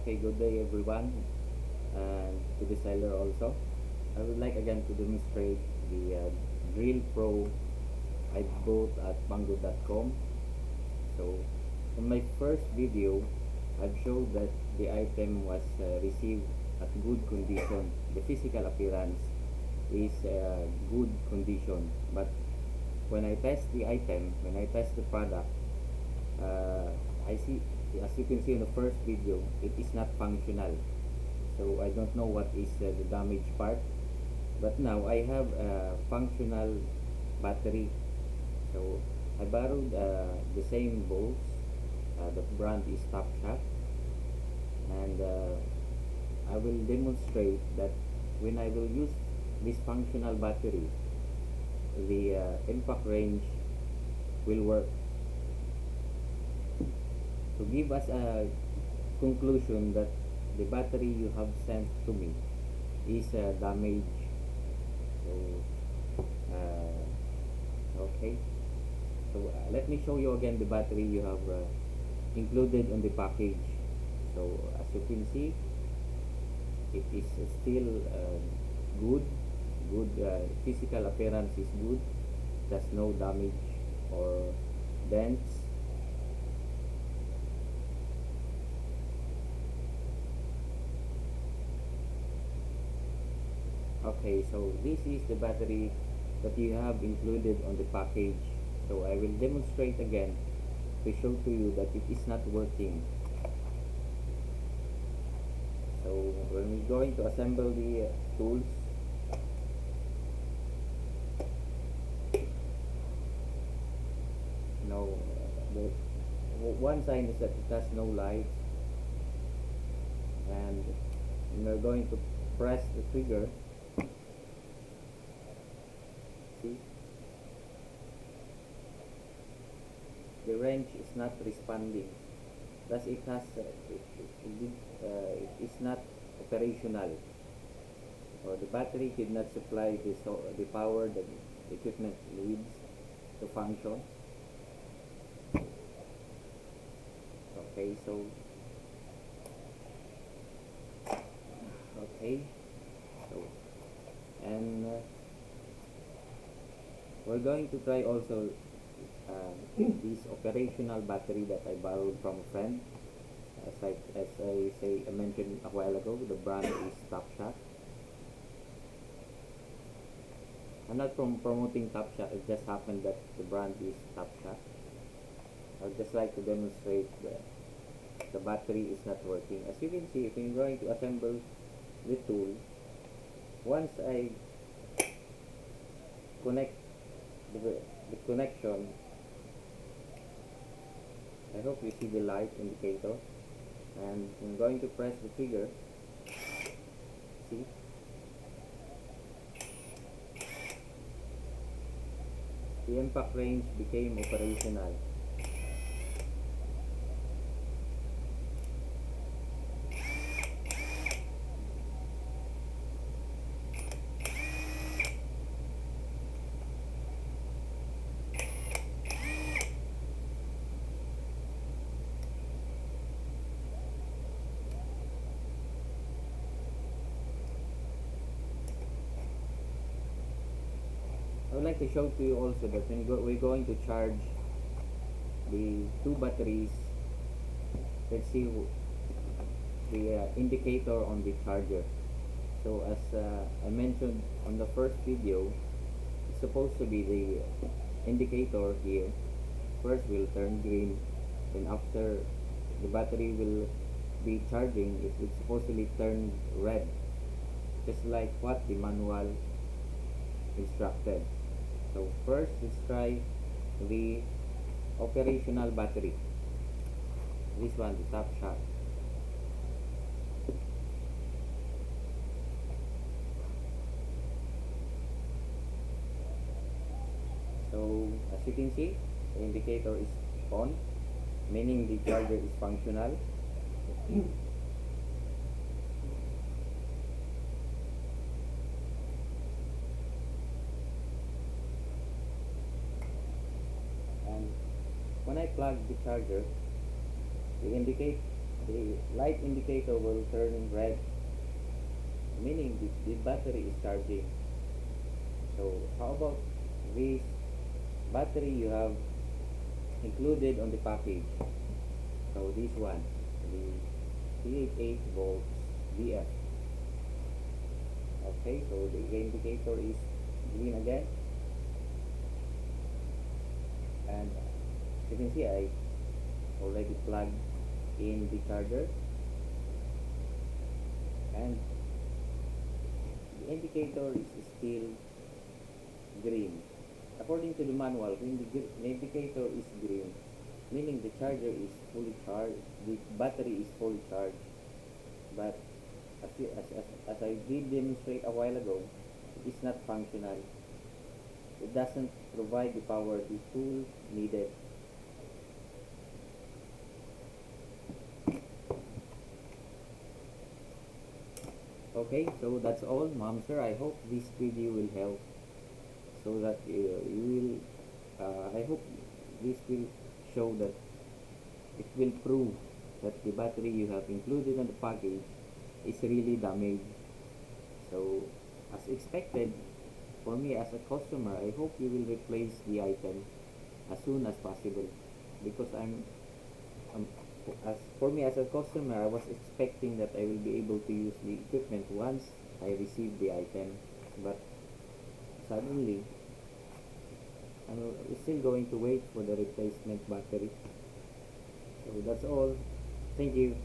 Okay, good day everyone, and to the seller also. I would like again to demonstrate the Drill Pro I bought at Banggood.com. So, in my first video, I've showed that the item was received at good condition. The physical appearance is good condition, but when I test the item, when I test the product, uh, I see, as you can see in the first video, it is not functional. So I don't know what is the damaged part, but now I have a functional battery. So I borrowed the same bolts. The brand is Top Shot, and I will demonstrate that when I will use this functional battery, the impact range will work. To give us a conclusion that the battery you have sent to me is damaged. So okay, so let me show you again the battery you have included on the package. So as you can see, it is still good physical appearance is good. There's no damage or dents. Okay, so this is the battery that you have included on the package. So I will demonstrate again to show to you that it is not working. So when we're going to assemble the tools, no, the one sign is that it has no light, and we're going to press the trigger. See, the wrench is not responding. Thus it has it is not operational, or the battery did not supply the power that the equipment needs to function. Okay, so okay, so and we're going to try also this operational battery that I borrowed from a friend. As I mentioned a while ago, the brand is Top Shot. I'm not promoting Top Shot, it just happened that the brand is Top Shot. I'd just like to demonstrate that the battery is not working. As you can see, if you're going to assemble the tool, once I connect the connection, I hope you see the light indicator, and I'm going to press the trigger. See, the impact range became operational. I would like to show to you also that when we're going to charge the two batteries, let's see the indicator on the charger. So as I mentioned on the first video, it's supposed to be the indicator here first will turn green, then after the battery will be charging, it will supposedly turn red, just like what the manual instructed. So first, let's try the operational battery. This one, the Top Shot. So as you can see, the indicator is on, meaning the charger is functional. And when I plug the charger, the the light indicator will turn red, meaning the battery is charging. So how about this battery you have included on the package? So this one, the 388 volts VF. Okay, so the indicator is green again, and you can see I already plugged in the charger, and the indicator is still green. According to the manual, when the indicator is green, meaning the charger is fully charged, the battery is fully charged. But as I did demonstrate a while ago, it is not functional. It doesn't provide the power the tool needed. Okay, so that's all, ma'am, sir. I hope this video will help, so that you will I hope this will show that it will prove that the battery you have included on the package is really damaged. So as expected, for me as a customer, I hope you will replace the item as soon as possible, because um, as for me as a customer, I was expecting that I will be able to use the equipment once I receive the item, but suddenly I'm still going to wait for the replacement battery. So that's all. Thank you.